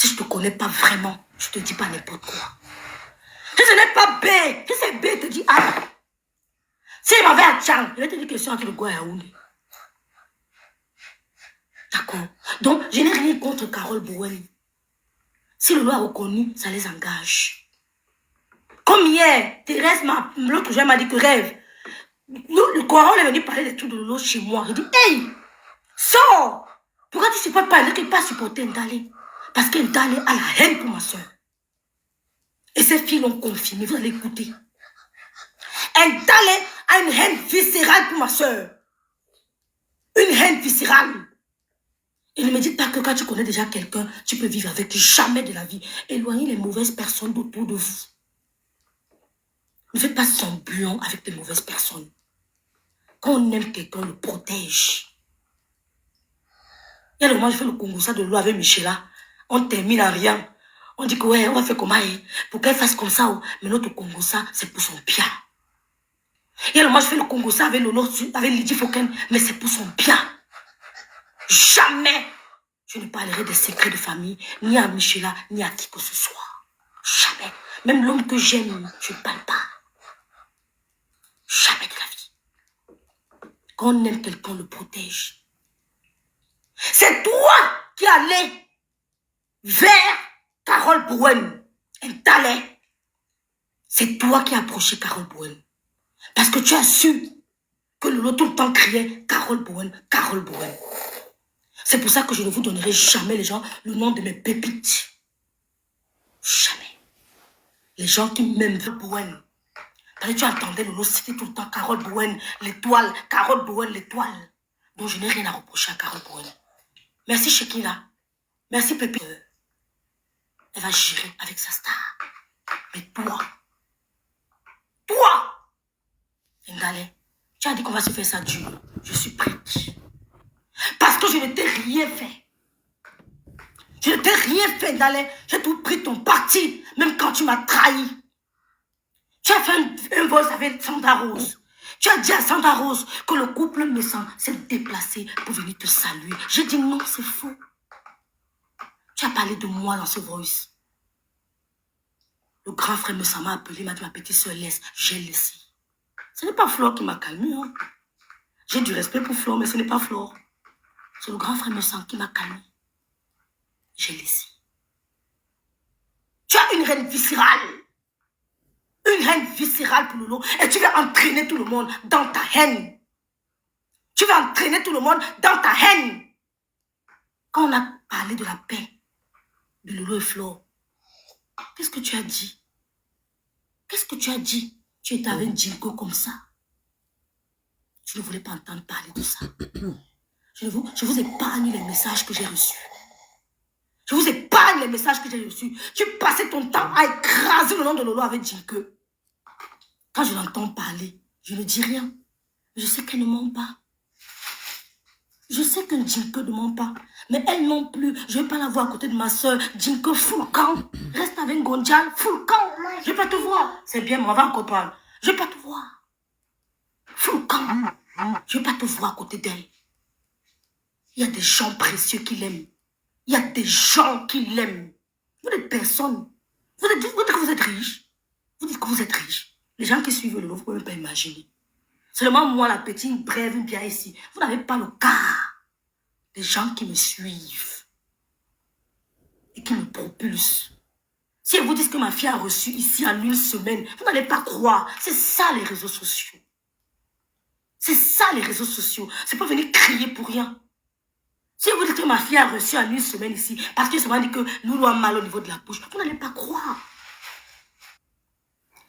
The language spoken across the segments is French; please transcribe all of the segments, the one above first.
Si je ne te connais pas vraiment, je ne te dis pas n'importe quoi. Si ce n'est pas B, si c'est B, te dis A. Si il m'avait à Tchang, je vais te dire que je suis entre le Goua et Yaoundé. D'accord. Donc, je n'ai rien contre Carole Bowen. Si le loi a reconnu, ça les engage. Comme hier, Thérèse, l'autre jour, m'a dit que rêve. Le Coran est venu parler des trucs de Lolo chez moi. Il dit, hey, sors. Pourquoi tu ne supportes pas? Il n'a pas supporté Ndalé. Parce qu'Ndalé a la haine pour ma soeur. Et ces filles l'ont confirmé, vous allez écouter. Ndalé a une haine viscérale pour ma soeur. Une haine viscérale. Et ne me dites pas que quand tu connais déjà quelqu'un, tu peux vivre avec jamais de la vie. Éloignez les mauvaises personnes autour de vous. Ne faites pas semblant avec les mauvaises personnes. Quand on aime quelqu'un, on le protège. Il y a le moment où je fais le Congo de l'eau avec Michela. On termine à rien. On dit que ouais, on va faire comment pour qu'elle fasse comme ça. Mais notre Congo c'est pour son bien. Il y a le moment où je fais le Congo avec Lolo, avec Lydie Foken, mais c'est pour son bien. Jamais je ne parlerai des secrets de famille, ni à Michela, ni à qui que ce soit. Jamais. Même l'homme que j'aime, je ne parle pas. Jamais de la vie. Quand on aime quelqu'un, on le protège. C'est toi qui allais vers Carole Bowen. Un talent. C'est toi qui as approché Carole Bowen. Parce que tu as su que Lolo tout le temps criait Carole Bowen, Carole Bowen. C'est pour ça que je ne vous donnerai jamais les gens le nom de mes pépites. Jamais. Les gens qui m'aiment Bowen. Parce que tu entendais Lolo citer tout le temps Carole Bowen, l'étoile, Carole Bowen, l'étoile. Donc je n'ai rien à reprocher à Carole Bowen. Merci Shekina. Merci Pépite. Elle va gérer avec sa star. Mais toi, Ndalé, tu as dit qu'on va se faire ça dur. Je suis prête. Parce que je ne t'ai rien fait. Je ne t'ai rien fait, Ndalé. J'ai tout pris ton parti, même quand tu m'as trahi. Tu as fait un voice avec Sandra Rose. Tu as dit à Sandra Rose que le couple naissant s'est déplacé pour venir te saluer. J'ai dit non, c'est faux. Tu as parlé de moi dans ce voice. Le grand frère Messa m'a appelé, m'a dit ma petite soeur laisse, j'ai laissé. Ce n'est pas Flore qui m'a calmé. Hein. J'ai du respect pour Flore, mais ce n'est pas Flore. C'est le grand frère Messa qui m'a calmé. J'ai laissé. Tu as une haine viscérale. Une haine viscérale pour Lolo. Et tu vas entraîner tout le monde dans ta haine. Tu vas entraîner tout le monde dans ta haine. Quand on a parlé de la paix de Lolo et Flore, qu'est-ce que tu as dit? Qu'est-ce que tu as dit? Tu étais avec Jinko comme ça. Je ne voulais pas entendre parler de ça. Je vous épargne les messages que j'ai reçus. Je vous épargne les messages que j'ai reçus. Tu passais ton temps à écraser le nom de Lolo avec Jinko. Quand je l'entends parler, je ne dis rien. Je sais qu'elle ne ment pas. Je sais que Jinko ne ment pas. Mais elle non plus. Je ne vais pas la voir à côté de ma soeur. Jinko, full camp. Reste avec Gonjal, full camp. Je ne vais pas te voir. C'est bien, mais on va encore parler. Je ne vais pas te voir. Full camp. Je ne vais pas te voir à côté d'elle. Il y a des gens précieux qui l'aiment. Il y a des gens qui l'aiment. Vous n'êtes personne. Vous dites que vous êtes riche. Vous dites que vous êtes riche. Les gens qui suivent le lot, vous ne pouvez même pas imaginer. Seulement moi, la petite brève, bien ici. Vous n'avez pas le cas des gens qui me suivent et qui me propulsent. Si elles vous disent que ma fille a reçu ici en une semaine, vous n'allez pas croire. C'est ça les réseaux sociaux. C'est ça les réseaux sociaux. C'est pas venir crier pour rien. Si vous dites que ma fille a reçu en une semaine ici, parce que ça m'a dit que nous avons mal au niveau de la bouche, vous n'allez pas croire.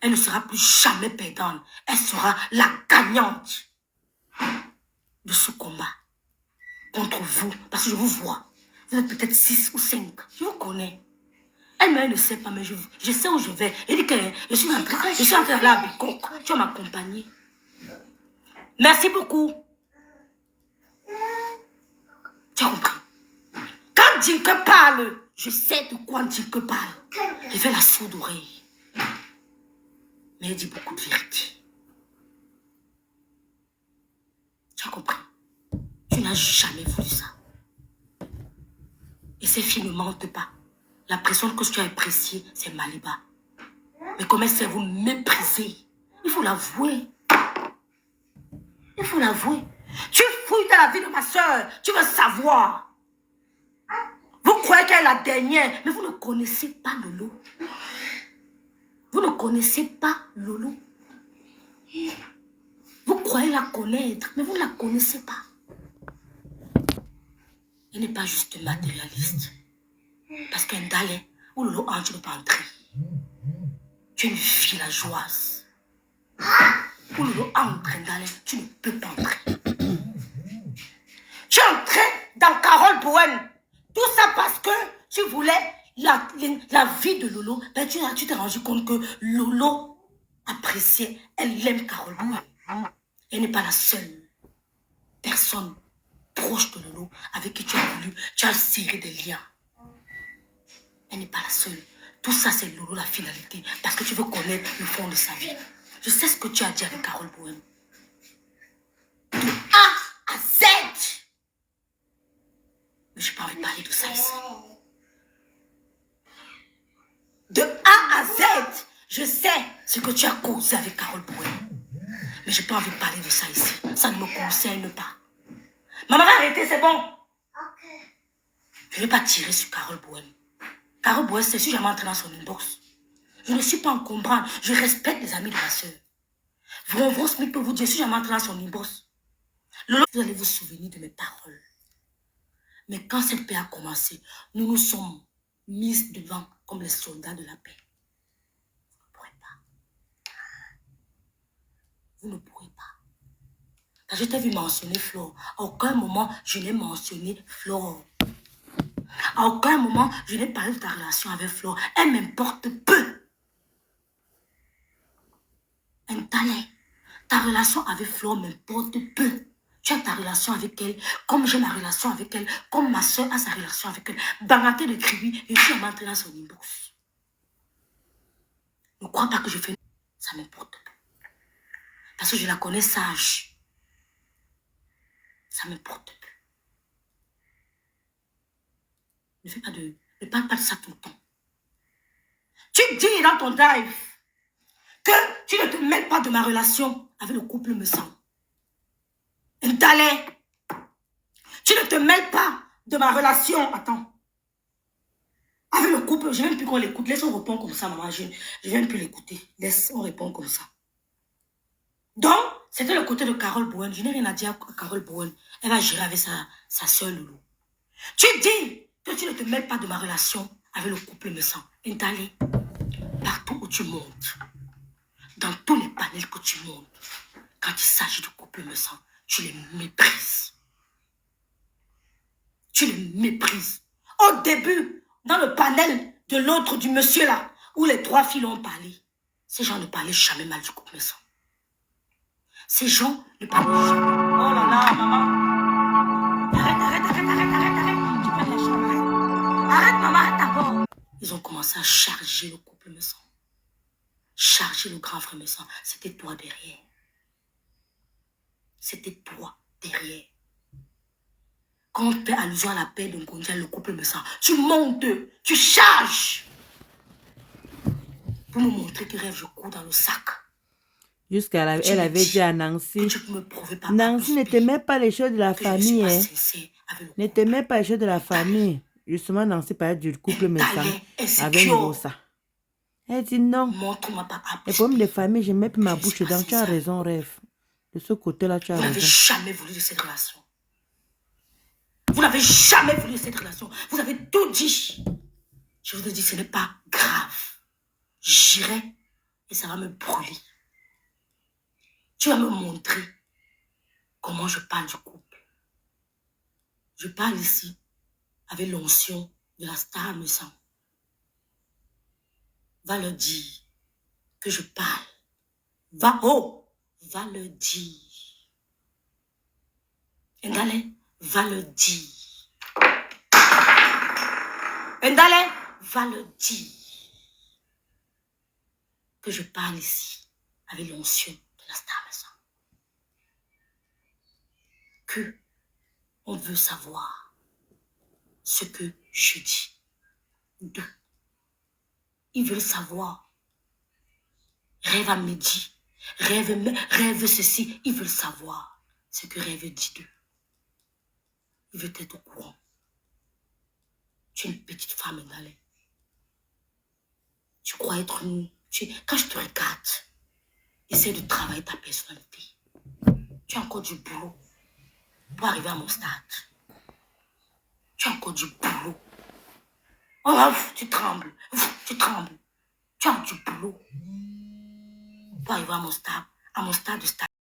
Elle ne sera plus jamais perdante. Elle sera la gagnante de ce combat contre vous. Parce que je vous vois. Vous êtes peut-être 6 ou 5. Je vous connais. Elle ne sait pas, mais je sais où je vais. Elle dit que je suis en train d'aller à Bikok. Tu vas m'accompagner. Merci beaucoup. Tu as compris? Quand Jinko parle, je sais de quoi Jinko parle. Je fais la sourde oreille. Mais elle dit beaucoup de vérité. Tu as compris? Tu n'as jamais voulu ça. Et ces filles ne mentent pas. La personne que tu as appréciée, c'est Maliba. Mais comment c'est vous mépriser? Il faut l'avouer. Il faut l'avouer. Tu fouilles dans la vie de ma soeur. Tu veux savoir. Vous croyez qu'elle est la dernière. Mais vous ne connaissez pas Lolo. Vous ne connaissez pas Lolo. Vous croyez la connaître. Mais vous ne la connaissez pas. Elle n'est pas juste matérialiste. Parce qu'un dalé où Lolo entre, tu ne peux pas entrer. Tu es une villageoise. Où Lolo entre un dalé, tu ne peux pas entrer. Tu es entré dans Carole Bowen. Tout ça parce que tu voulais la vie de Lolo. Ben tu t'es rendu compte que Lolo appréciait, elle aime Carole Bowen. Elle n'est pas la seule personne proche de Lolo avec qui tu as voulu, tu as serré des liens. Elle n'est pas la seule. Tout ça, c'est Lolo la finalité. Parce que tu veux connaître le fond de sa vie. Je sais ce que tu as dit avec Carole Bowen. De A à Z. Mais je n'ai pas envie de parler de ça ici. De A à Z, je sais ce que tu as causé avec Carole Bowen. Mais je n'ai pas envie de parler de ça ici. Ça ne me concerne pas. Maman va arrêter, c'est bon. Je ne vais pas tirer sur Carole Bowen. Carole Bowen, c'est si jamais entré dans son inbox. Je ne suis pas encombrante. Je respecte les amis de ma soeur. Vron Smith peut vous dire, si jamais entré dans son inbox, vous allez vous souvenir de mes paroles. Mais quand cette paix a commencé, nous nous sommes mises devant comme les soldats de la paix. Vous ne pourrez pas. Vous ne pourrez pas. Quand je t'ai vu mentionner Flore, à aucun moment je n'ai mentionné Flore. À aucun moment je n'ai parlé de ta relation avec Flore. Elle m'importe peu. Un talent. Ta relation avec Flore m'importe peu. Tu as ta relation avec elle, comme j'ai ma relation avec elle, comme ma soeur a sa relation avec elle. Dans la tête de Kribi, je suis entrée dans son inbox. Ne crois pas que je fais... Ça m'importe peu. Parce que je la connais sage. Ça m'importe peu. Ne parle pas de ça tout le temps. Tu dis dans ton drive que tu ne te mêles pas de ma relation avec le couple me semble. D'aller. Tu ne te mêles pas de ma relation. Attends. Avec le couple, je n'aime plus qu'on l'écoute. Laisse, on répond comme ça, maman. Je ne viens plus l'écouter. Laisse, on répond comme ça. Donc, c'était le côté de Carole Bowen. Je n'ai rien à dire à Carole Bowen. Elle va gérer avec sa soeur Loulou. Tu dis que tu ne te mêles pas de ma relation avec le couple me semble. D'aller. Partout où tu montes. Dans tous les panels que tu montes. Quand il s'agit de couple me semble. Tu les méprises. Tu les méprises. Au début, dans le panel de l'autre, du monsieur là, où les trois filles ont parlé, ces gens ne parlaient jamais mal du couple maison. Ces gens ne parlaient jamais. Oh là là, maman. Arrête. Tu prends la chambre, arrête, maman, arrête d'abord. Ils ont commencé à charger le couple maison. Charger le grand frère maison. C'était toi derrière. C'était toi derrière. Quand on fait allusion à la paix de Ngondia, le couple me sent. Tu montes, tu charges. Pour me montrer que rêve, je cours dans le sac. Jusqu'à la, elle avait dit à Nancy, Nancy ne t'aimait pas les choses de la famille. Ne t'aimait pas les choses de la famille. Justement, Nancy parlait du couple me sent avec Ngosa. Elle dit non. Les problèmes de famille, je mets plus ma bouche dedans. Tu as raison, rêve. De ce côté-là, tu as raison. Vous n'avez jamais voulu de cette relation. Vous n'avez jamais voulu cette relation. Vous avez tout dit. Je vous ai dit, ce n'est pas grave. J'irai et ça va me brûler. Tu vas me montrer comment je parle du couple. Je parle ici avec l'onction de la star me semble. Va leur dire que je parle. Va le dire. Ndale, va le dire. Ndale, va le dire. Que je parle ici avec l'onction de la star maison. Que on veut savoir ce que je dis. Ils veulent savoir. Rêve à midi. Rêve ceci. Ils veulent savoir ce que rêve dit d'eux. Ils veulent être au courant. Tu es une petite femme dans les... Tu crois être une... Quand je te regarde, essaie de travailler ta personnalité. Tu as encore du boulot pour arriver à mon stade. Tu as encore du boulot. Oh, tu trembles. Tu trembles. Tu as du boulot pour arriver à mon stade. À mon stade.